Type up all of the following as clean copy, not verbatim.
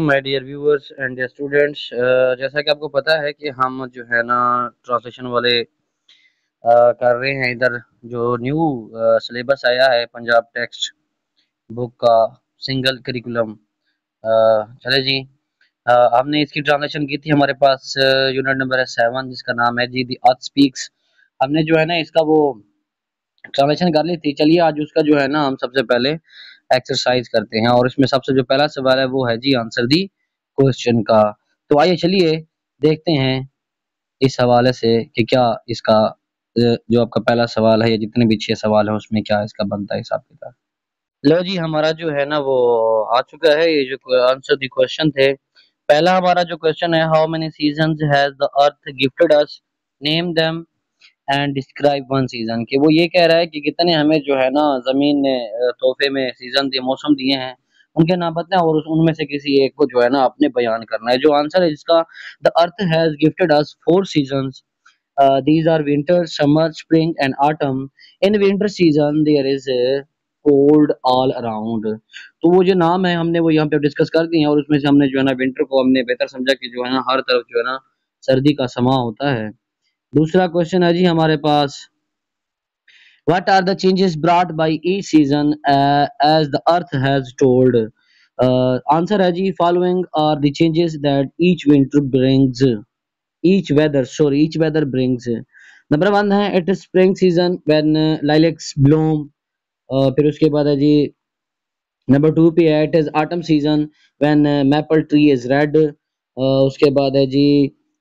My dear viewers and dear students, जैसा कि आपको पता है कि हम जो है ना ट्रांसलेशन वाले कर रहे हैं इधर। जो न्यू सिलेबस आया है पंजाब टेक्स्ट बुक का सिंगल करिकुलम। चले जी। हमने इसकी ट्रांसलेशन की थी। हमारे पास यूनिट नंबर है 7 जिसका नाम है जी दी अर्थ स्पीक्स। हमने जो है ना इसका वो ट्रांसलेशन कर ली थी। चलिए आज उसका जो है ना हम सबसे पहले एक्सरसाइज करते हैं और इसमें सबसे जो पहला सवाल है वो है जी आंसर दी क्वेश्चन का। तो आइए चलिए देखते हैं इस हवाले से कि क्या इसका जो आपका पहला सवाल है या जितने भी 6 सवाल है उसमें क्या इसका बनता है हिसाब किताब। लो जी, हमारा जो है ना वो आ चुका है। ये जो आंसर दी क्वेश्चन थे, पहला हमारा जो क्वेश्चन है, how many seasons has the earth gifted us, name them and describe one season. कि वो ये कह रहा है कि कितने हमें जो है ना जमीन ने तोहफे में सीजन दिए, मौसम दिए हैं, उनके नाम बताना है और उनमें से किसी एक को जो है ना आपने बयान करना है। जो आंसर है जिसका, the earth has gifted us 4 seasons. These are winter, summer, spring and autumn. In winter season there is a cold all around. तो वो जो नाम है हमने वो यहाँ पे डिस्कस कर दिए हैं और उसमें से हमने जो है ना विंटर को हमने बेहतर समझा कि जो है ना हर तरफ जो है ना सर्दी का समा होता है। दूसरा क्वेश्चन है जी हमारे पास, what are the changes brought by each season as the earth has told? Answer है जी, following are the changes that each weather brings. Number 1 है, it is spring season when lilacs bloom. फिर उसके बाद है जी number 2 पे है, it is autumn season when maple tree is red. उसके बाद है जी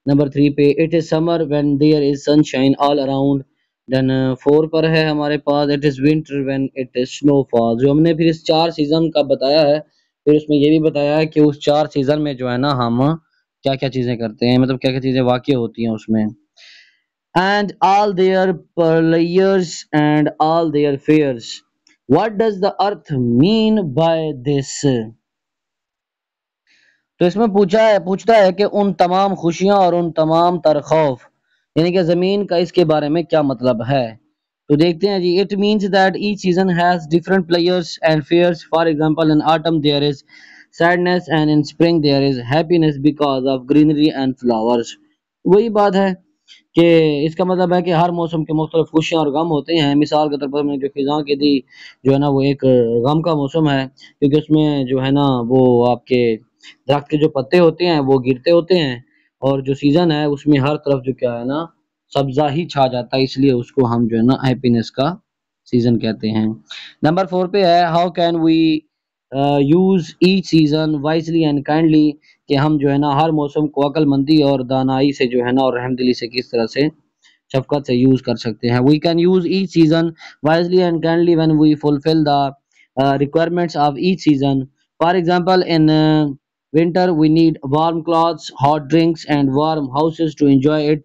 नंबर 3 पे, it is summer when there is sunshine all around. Then 4 पर है हमारे पास, it is winter when it is snowfall. जो हमने फिर इस 4 सीजन का बताया है, फिर उसमें ये भी बताया है कि उस 4 सीजन में जो है ना हम क्या-क्या चीजें करते हैं, मतलब क्या-क्या चीजें वाक़या होती हैं उसमें। And all their players and all their fears. What does the earth mean by this? तो इसमें पूछता है कि उन तमाम खुशियां और उन तमाम तर खौफ, यानी कि जमीन का इसके बारे में क्या मतलब है। तो देखते हैं जी। It means that each season has different players and fairs. For example, in autumn there is sadness and in spring there is happiness because of greenery and flowers. वही बात है कि इसका मतलब है कि हर मौसम के मुख्तलिफ खुशियाँ और गम होते हैं। मिसाल के तौर पर मैंने जो ख़िज़ा की दी, जो है ना वो एक गम का मौसम है, क्योंकि उसमें जो है ना वो आपके दरख्त के जो पत्ते होते हैं वो गिरते होते हैं और जो सीज़न है उसमें हर तरफ जो क्या है ना सब्ज़ा ही छा जाता है, इसलिए उसको हम जो है ना हैप्पीनेस का सीज़न कहते हैं। नंबर 4 पे है, how can we use each season wisely and kindly. कि हम जो है ना हर मौसम को अक्लमंदी और दानाई से जो है ना और रहमदिली से किस तरह से शफ़क़त से यूज़ कर सकते हैं। We can use each season wisely and kindly when we fulfil the requirements of each season. For example, in winter we need warm clothes, hot drinks and warm houses to enjoy it.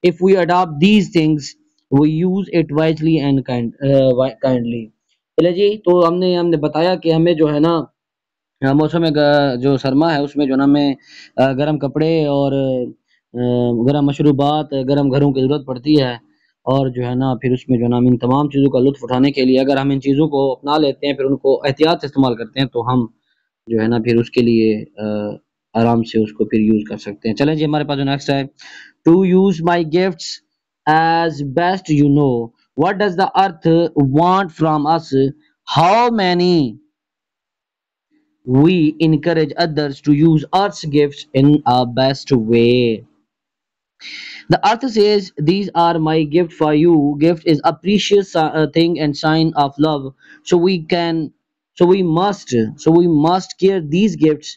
If we adopt these things, we use it wisely and kindly. चलिए जी, तो हमने बताया कि हमें जो है ना मौसम जो सरमा है उसमें जो है ना हमें गर्म कपड़े और गर्म मशरूबात, गर्म घरों की ज़रूरत पड़ती है और जो है ना फिर उसमें जो है ना हम इन तमाम चीज़ों का लुत्फ़ उठाने के लिए अगर हम इन चीज़ों को अपना लेते हैं, फिर उनको एहतियात से इस्तेमाल करते हैं, तो हम जो है ना फिर उसके लिए आराम से उसको फिर यूज़ कर सकते हैं। चलें जी, हमारे पास जो नेक्स्ट है, to use my gifts as best you know, what does the earth want from us, how many we encourage others to use Earth's gifts in a best way. The Earth says, "These are my gift for you." Gift is a precious thing and sign of love. So we must care these gifts.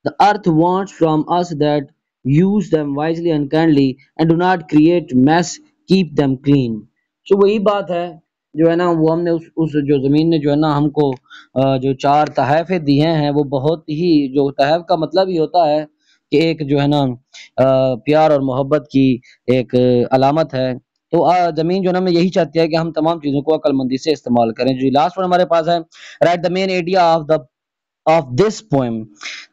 The Earth wants from us that use them wisely and kindly, and do not create mess. Keep them clean. So वही बात है जो है ना वो हमने उस जो ज़मीन ने जो है ना हमको जो 4 तोहफ़े दिए हैं, वो बहुत ही, जो तोहफ़ का मतलब ही होता है कि एक जो है ना प्यार और मोहब्बत की एक अलामत है। तो ज़मीन जो है ना हमें यही चाहती है कि हम तमाम चीज़ों को अक्लमंदी से इस्तेमाल करें। जो लास्ट वन हमारे पास है, right the main idea of this poem.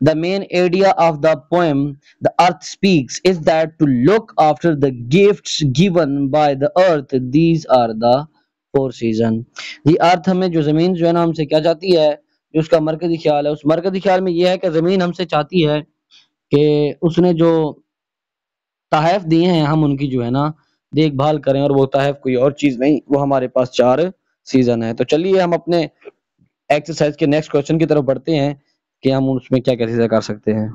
The main idea of the poem, The Earth Speaks, is that to look after the gifts given by the earth. These are the 4 seasons. The earth हमें जो ज़मीन जो है ना हमसे क्या चाहती है जो उसका मरकजी ख्याल है, उस मरकजी ख्याल में ये है कि ज़मीन हमसे चाहती है कि उसने जो तहफ़ दिए हैं हम उनकी जो है ना देखभाल करें, और वो तहफ़ कोई और चीज़ नहीं, वो हमारे पास 4 सीज़न है। तो चलिए हम अपने एक्सरसाइज़ के नेक्स्ट क्वेश्चन की तरफ बढ़ते हैं कि हम उसमें क्या-क्या चीज़ें कर सकते हैं।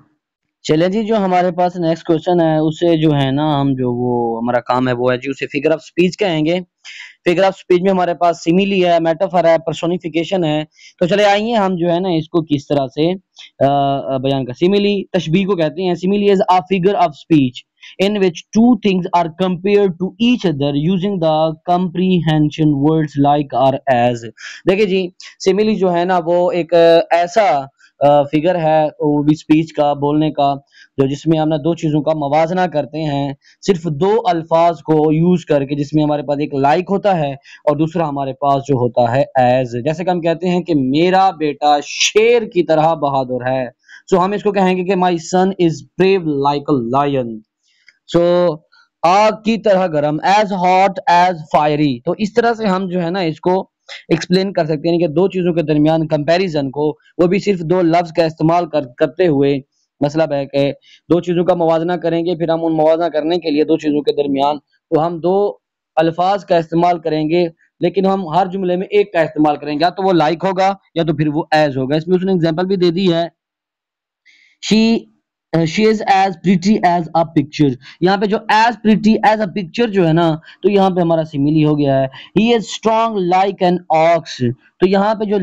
चलिए जी, जो हमारे पास नेक्स्ट क्वेश्चन है उसे जो है ना हम जो वो हमारा काम है वो है जी उसे फिगर ऑफ स्पीच कहेंगे। फिगर ऑफ स्पीच में हमारे पास सिमिली है, मेटाफर है, पर्सोनिफिकेशन है। तो चले आइए हम जो है ना इसको किस तरह से बयान कर सिमिली तशबीह को कहते हैं। Simile is a figure of speech in which two things are compared to each other using the comprehension words like or as। देखिए जी, सिमिली जो है ना वो एक ऐसा फिगर है वो भी स्पीच का बोलने का जो जिसमें हम ना दो चीजों का मवाजना करते हैं सिर्फ दो अल्फाज को यूज करके, जिसमें हमारे पास एक लाइक होता है और दूसरा हमारे पास जो होता है एज। जैसे कि हम कहते हैं कि मेरा बेटा शेर की तरह बहादुर है, सो हम इसको कहेंगे कि my son is brave like a lion. सो आग की तरह गरम, एज हॉट एज फायरी। तो इस तरह से हम जो है ना इसको एक्सप्लेन कर सकते हैं कि दो चीजों के दरमियान कंपैरिजन को, वो भी सिर्फ दो लफ्ज का इस्तेमाल करते हुए। मतलब है कि दो चीजों का मवाजना करेंगे, फिर हम उन मवाजना करने के लिए दो चीजों के दरमियान तो हम दो अल्फाज का इस्तेमाल करेंगे, लेकिन हम हर जुमले में एक का इस्तेमाल करेंगे, या तो वो लाइक होगा या तो फिर वो एज होगा। इसमें उसने एग्जांपल भी दे दी है, she she is as pretty as a picture. यहाँ पे जो as pretty as a picture जो है ना, तो यहाँ पे हमारा सिमिली हो गया है। He is strong like an ox. तो यहाँ पे जो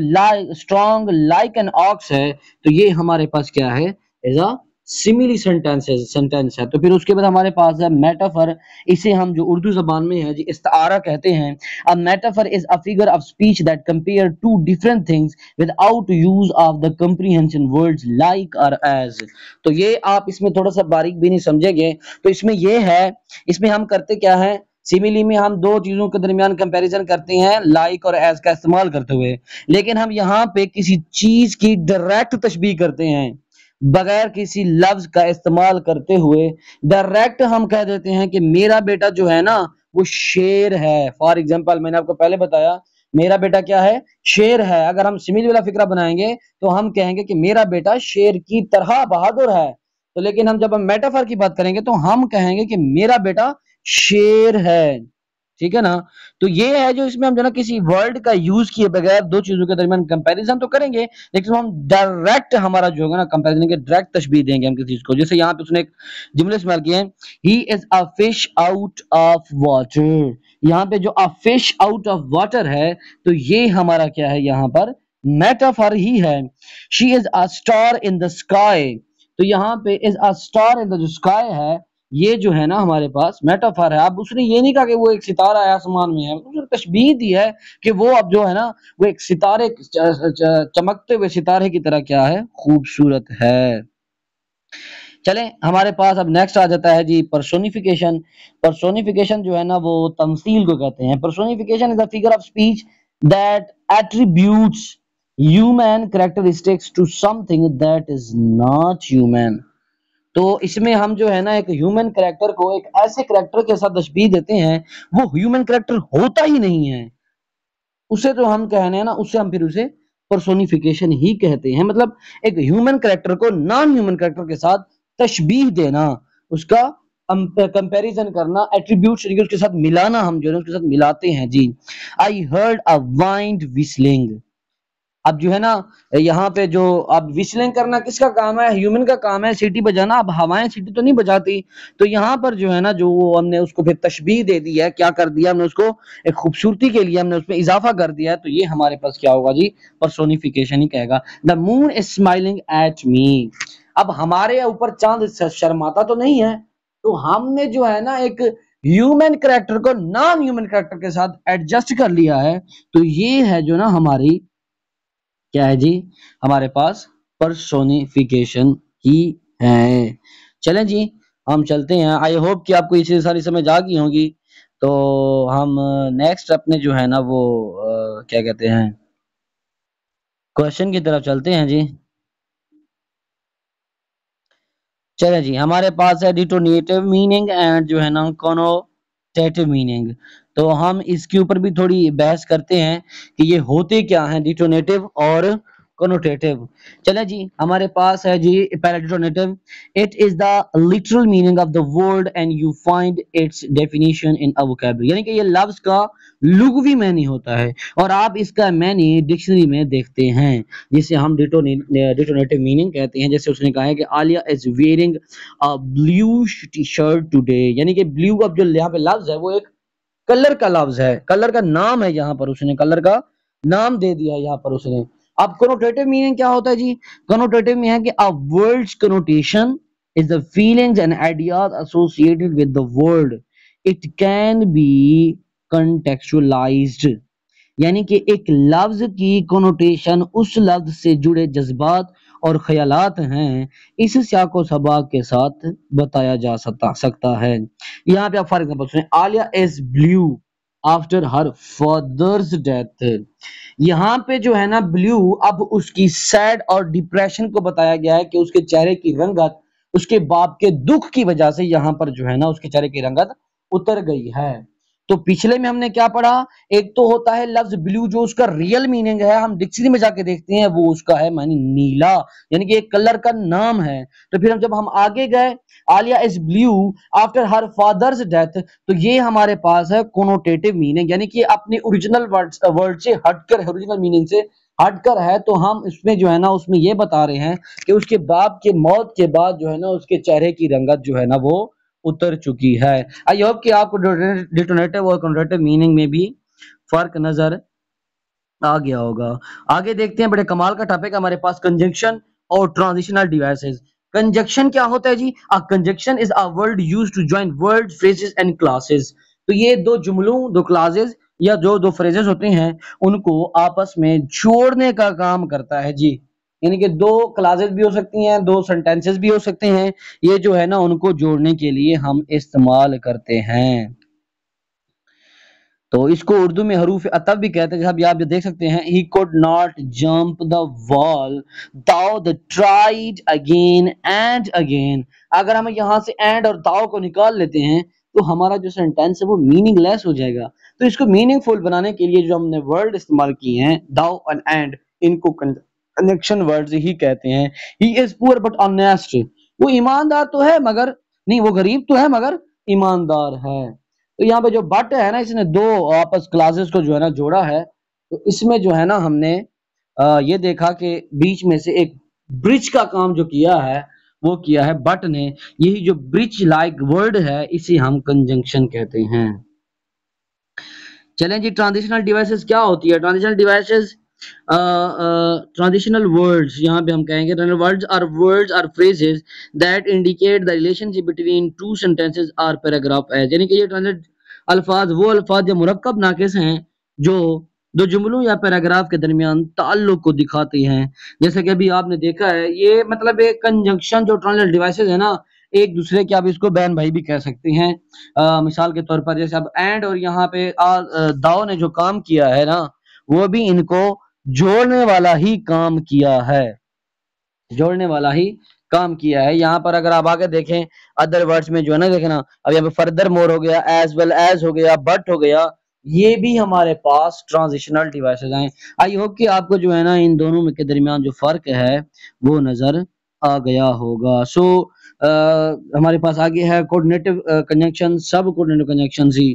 स्ट्रॉन्ग लाइक एन ऑक्स है, तो ये हमारे पास क्या है, एज अ सिमिली सेंटेंस है। तो फिर उसके बाद हमारे पास है मेटाफर। इसे हम जो उर्दू जबान में है जी इस्तारा कहते हैं। A metaphor is a figure of speech that compare two different things without use of the comprehension words like और एज। तो ये आप इसमें थोड़ा सा बारीक भी नहीं समझेंगे, तो इसमें ये है, इसमें हम करते क्या है, सिमिली में हम दो चीजों के दरमियान कंपैरिजन करते हैं लाइक और एज का इस्तेमाल करते हुए, लेकिन हम यहाँ पे किसी चीज की डायरेक्ट तशबीह करते हैं बगैर किसी लफ्ज का इस्तेमाल करते हुए। डायरेक्ट हम कह देते हैं कि मेरा बेटा जो है ना वो शेर है। फॉर एग्जाम्पल मैंने आपको पहले बताया मेरा बेटा क्या है, शेर है। अगर हम सिमिली वाला फिक्रा बनाएंगे तो हम कहेंगे कि मेरा बेटा शेर की तरह बहादुर है। तो लेकिन हम जब हम मेटाफर की बात करेंगे तो हम कहेंगे कि मेरा बेटा शेर है। ठीक है ना। तो ये है जो इसमें हम जो ना किसी वर्ड का यूज किए बगैर दो चीजों के दरमियान कंपैरिजन तो करेंगे, लेकिन हम डायरेक्ट हमारा जो होगा ना कंपैरिजन के डायरेक्ट तशबीह देंगे हम किसी चीज को। जैसे यहाँ पे उसने एक जुमले इस्तेमाल किए हैं, he is a fish out of water. यहाँ पे जो a fish out of water है, तो ये हमारा क्या है, यहाँ पर मेटाफर ही है। She is a star in the sky. तो यहाँ पे is a star in the जो स्काई है, ये जो है ना हमारे पास मेटाफर है। अब उसने ये नहीं कहा कि वो एक सितारा है आसमान में है, उसने तशबीह दी है कि वो अब जो है ना वो एक सितारे चमकते हुए सितारे की तरह क्या है, खूबसूरत है। चलें हमारे पास अब नेक्स्ट आ जाता है जी पर्सोनिफिकेशन। पर्सोनिफिकेशन जो है ना वो तमसील को कहते हैं। Personification is a figure of speech that attributes human characteristics to something that is not human. तो इसमें हम जो है ना एक ह्यूमन कैरेक्टर को एक ऐसे कैरेक्टर के साथ तशबीह देते हैं, वो ह्यूमन कैरेक्टर होता ही नहीं है, उसे तो हम कहने हैं ना, उससे हम फिर उसे पर्सोनिफिकेशन ही कहते हैं। मतलब एक ह्यूमन कैरेक्टर को नॉन ह्यूमन कैरेक्टर के साथ तशबीह देना, उसका कंपैरिजन करना, एट्रीब्यूट्स उसके साथ मिलाना, हम जो है उसके साथ मिलाते हैं जी। I heard a wind whistling. अब जो है ना यहाँ पे जो अब विस्लिंग करना किसका काम है, ह्यूमन का काम है, सीटी बजाना। अब हवाएं सीटी तो नहीं बजाती, तो यहाँ पर जो है ना जो वो हमने उसको फिर तशबीह दे दी है, क्या कर दिया हमने उसको, एक खूबसूरती के लिए हमने उसमें इजाफा कर दिया है। तो ये हमारे पास क्या होगा जी, पर्सोनिफिकेशन ही कहेगा। The moon is smiling at me. अब हमारे ऊपर चांद शर्माता तो नहीं है, तो हमने जो है ना एक ह्यूमन कैरेक्टर को नॉन ह्यूमन कैरेक्टर के साथ एडजस्ट कर लिया है। तो ये है जो ना हमारी क्या है जी, हमारे पास पर्सोनिफिकेशन ही है। चलें जी हम चलते हैं। आई होप कि आपको ये चीज़ें सारी समझ आ गई होंगी। तो हम नेक्स्ट अपने जो है ना वो क्या कहते हैं क्वेश्चन की तरफ चलते हैं जी। चले जी हमारे पास है डिटोनेटिव मीनिंग एंड जो है ना कॉनोटेटिव मीनिंग। तो हम इसके ऊपर भी थोड़ी बहस करते हैं कि ये होते क्या हैं डिटोनेटिव और connotative। चले जी, हमारे पास है जी पैराडिटोनेटिव। It is the literal meaning of the word and you find its definition in a vocabulary, यानी कि ये लफ्ज का लुगवी मैनी होता है और आप इसका मैनी डिक्शनरी में देखते हैं, जिसे हम डिटोनेटिव मीनिंग कहते हैं। जैसे उसने कहा है कि Alia is wearing a blue T shirt today, यानी कि ब्लू अब जो यहाँ पे लफ्ज है वो एक कलर का लफ्ज है, कलर का नाम है, यहाँ पर उसने कलर का नाम दे दिया है यहाँ पर उसने। अब कनोटेटिव मीनिंग क्या होता है जी? कनोटेटिव में है कि a word's connotation is the feelings and ideas associated with the word, it can be contextualized, यानी कि एक लफ्ज की कोनोटेशन उस लफ्ज से जुड़े जज्बात और ख्यालात हैं, इस सियाको सबाक के साथ बताया जा सकता है। यहाँ पे आप फॉर एग्जांपल सुने, Alia is blue after her father's death. यहाँ पे जो है ना ब्लू, अब उसकी सैड और डिप्रेशन को बताया गया है कि उसके चेहरे की रंगत उसके बाप के दुख की वजह से यहाँ पर जो है ना उसके चेहरे की रंगत उतर गई है। तो पिछले में हमने क्या पढ़ा? एक तो होता है लफ्ज ब्लू, जो उसका रियल मीनिंग है, हम डिक्शनरी में जाके देखते हैं, वो उसका है मानी नीला, यानी कि एक कलर का नाम है। तो फिर जब हम आगे गए, Alia is blue after her father's death, तो ये हमारे पास है कोनोटेटिव मीनिंग, यानी कि अपने ओरिजिनल वर्ड से हटकर, ओरिजिनल मीनिंग से हटकर है। तो हम इसमें जो है ना उसमें ये बता रहे हैं कि उसके बाप के मौत के बाद जो है ना उसके चेहरे की रंगत जो है ना वो उतर चुकी है। आई होप कि आपको डिटोनेटिव और कॉन्ट्रेटिव मीनिंग में भी फर्क नजर आ गया होगा। आगे देखते हैं, बड़े कमाल का टॉपिक हमारे पास, कंजंक्शन और ट्रांजिशनल डिवाइसेस। कंजंक्शन क्या होता है जी? A conjunction is a word used to join words, phrases and clauses. तो ये दो जुमलों, दो क्लासेस या जो दो फ्रेजेस होते हैं उनको आपस में जोड़ने का काम करता है जी। यानी कि दो क्लासेस भी हो सकती हैं, दो सेंटेंसेस भी हो सकते हैं, ये जो है ना उनको जोड़ने के लिए हम इस्तेमाल करते हैं। तो इसको उर्दू में हरूफ अतफ भी कहते हैं। जब आप जो देख सकते हैं, he could not jump the wall though the tried again and again। अगर हम यहाँ से एंड और दाव को निकाल लेते हैं तो हमारा जो सेंटेंस है वो मीनिंगलेस हो जाएगा। तो इसको मीनिंगफुल बनाने के लिए जो हमने वर्ड इस्तेमाल किए हैं, दाव और एंड, इनको कनेक्शन वर्ड्स ही कहते हैं। he is poor but honest, वो ईमानदार तो है मगर नहीं, वो गरीब तो है मगर ईमानदार है। तो यहाँ पे जो बट है ना, इसने दो आपस क्लासेस को जो है ना जोड़ा है। तो इसमें जो है ना हमने ये देखा कि बीच में से एक ब्रिज का काम जो किया है वो किया है बट ने। यही जो ब्रिज लाइक वर्ड है इसे हम कंजंक्शन कहते हैं। चलें जी, ट्रांजिशनल डिवाइसेस क्या होती है? ट्रांजिशनल डिवाइसेस, ट्रांजिशनल वर्ड्स, यहाँ पे हम कहेंगे words or phrases that indicate the relationship between two sentences or paragraph है, यानी कि ये ट्रांजिट अल्फाज वो अल्फाज या मुरक्कब नाकिस हैं जो दो जुमलों या पैराग्राफ के दरमियान ताल्लुक को दिखाते हैं। जैसे कि अभी आपने देखा है, ये मतलब एक कंजंक्शन जो ट्रांजिशनल डिवाइसेस है ना, एक दूसरे के, आप इसको बहन भाई भी कह सकते हैं। मिसाल के तौर पर जैसे अब एंड और यहाँ पे दाव ने जो काम किया है ना, वो भी इनको जोड़ने वाला ही काम किया है, जोड़ने वाला ही काम किया है। यहाँ पर अगर आप आगे देखें अदर वर्ड्स में जो है ना, देखें ना, अब यहाँ पे फर्दर मोर हो गया, एज वेल एज हो गया, बट हो गया, ये भी हमारे पास ट्रांजिशनल डिवाइसेस हैं। आई होप कि आपको जो है ना इन दोनों में के दरमियान जो फर्क है वो नजर आ गया होगा। सो हमारे पास आगे है कोऑर्डिनेटिव कंजंक्शन, सब कोऑर्डिनेटिव कंजंक्शन ही।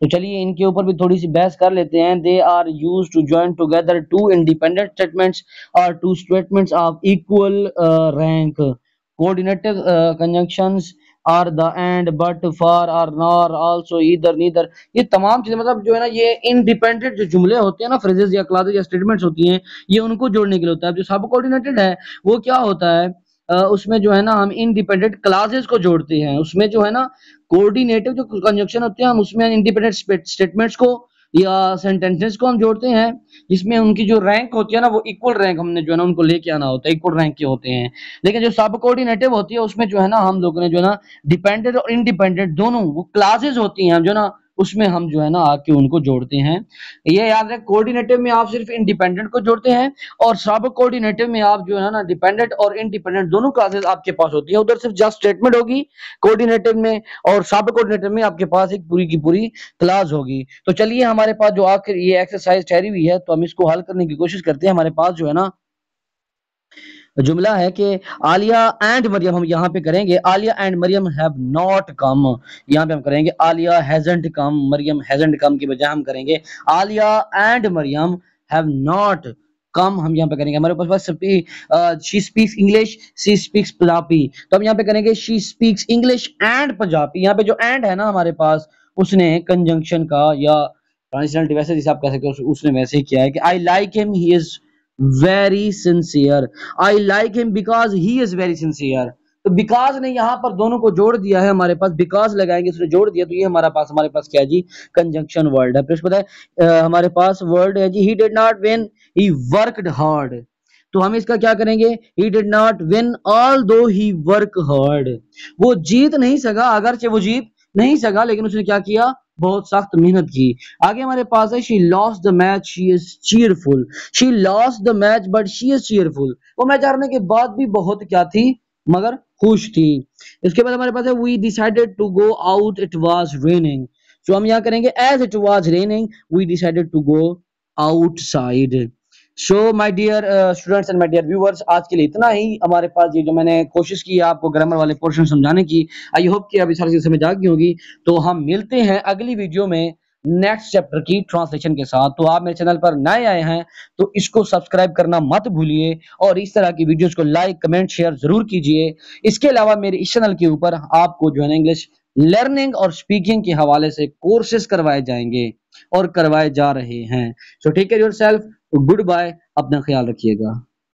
तो चलिए इनके ऊपर भी थोड़ी सी बहस कर लेते हैं। They are used to join together two independent statements और two statements of equal rank. Coordinative conjunctions are the and, but, for, or, nor, also, either, neither, ये तमाम चीजें मतलब जो है ना ये इंडिपेंडेंट जो जुमले होते हैं ना, फ्रेजेस या क्लॉजेस या स्टेटमेंट्स होती हैं, ये उनको जोड़ने के लिए होता है। जो सब कोऑर्डिनेटेड है वो क्या होता है, उसमें जो है ना हम इंडिपेंडेंट क्लासेस को जोड़ते हैं। उसमें जो है ना कोऑर्डिनेटिव जो कंजंक्शन होते हैं हम उसमें इंडिपेंडेंट स्टेटमेंट्स को या सेंटेंसेस को हम जोड़ते हैं, जिसमें उनकी जो रैंक होती है ना वो इक्वल रैंक हमने जो है ना उनको लेके आना होता है, इक्वल रैंक के होते हैं। लेकिन जो सब कोऑर्डिनेटिव होती है उसमें जो है ना हम लोगों ने जो है ना डिपेंडेंट और इंडिपेंडेंट दोनों वो क्लासेस होती हैं जो ना, उसमें हम जो है ना आके उनको जोड़ते हैं। ये याद रखें, कोऑर्डिनेटिव में आप सिर्फ इंडिपेंडेंट को जोड़ते हैं और सब कोऑर्डिनेटिव में आप जो है ना डिपेंडेंट और इंडिपेंडेंट दोनों क्लासेस आपके पास होती है। उधर सिर्फ जस्ट स्टेटमेंट होगी कोऑर्डिनेटिव में, और सब कोऑर्डिनेटिव में आपके पास एक पूरी की पूरी क्लास होगी। तो चलिए हमारे पास जो आखिर ये एक्सरसाइज ठहरी हुई है तो हम इसको हल करने की कोशिश करते हैं। हमारे पास जो है ना जुमला है कि आलिया एंड मरियम, हम यहाँ पे करेंगे Aliya and Mariam have not come. यहाँ पे हम करेंगे Aliya hasn't come, Mariam hasn't come की बजाय हम करेंगे Aliya and Mariam have not come. हम यहाँ पे करेंगे हमारे पास she speaks English, she speaks Punjabi, तो हम यहाँ पे करेंगे she speaks English and Punjabi. यहाँ पे जो एंड है ना हमारे पास, उसने कंजंक्शन का या ट्रांजिशनल वैसे जिसे आप कह सकते हो उसने वैसे ही किया है कि I like him, he is very sincere. I like him because he is very sincere. तो बिकॉज ने यहाँ पर दोनों को जोड़ दिया है, हमारे पास बिकॉज लगाएंगे, उसने जोड़ दिया, तो ये हमारे पास क्या है जी, कंजंक्शन वर्ड है। फिर उसके बाद हमारे पास वर्ड है जी he did not win, he worked hard. तो हम इसका क्या करेंगे, he did not win although he work hard. वो जीत नहीं सका, अगरचे वो जीत नहीं सका, लेकिन उसने क्या किया, बहुत सख्त मेहनत की। आगे हमारे पास है she lost the match, she is cheerful. She lost the match but she is cheerful. वो मैच हारने के बाद भी बहुत क्या थी, मगर खुश थी। इसके बाद हमारे पास है we decided to go out, it was raining. तो हम यहाँ करेंगे as it was raining we decided to go outside. So my dear students and my dear viewers, आज के लिए इतना ही। हमारे पास ये जो मैंने कोशिश की है आपको ग्रामर वाले पोर्शन समझाने की, आई होप कि अभी सारी चीजें समझ आ गई होगी। तो हम मिलते हैं अगली वीडियो में नेक्स्ट चैप्टर की ट्रांसलेशन के साथ। तो आप मेरे चैनल पर नए आए हैं तो इसको सब्सक्राइब करना मत भूलिए, और इस तरह की वीडियोस को लाइक कमेंट शेयर जरूर कीजिए। इसके अलावा मेरे इस चैनल के ऊपर आपको जो है ना इंग्लिश लर्निंग और स्पीकिंग के हवाले से कोर्सेज करवाए जाएंगे और करवाए जा रहे हैं। So take care yourself, good bye, अपना ख्याल रखिएगा।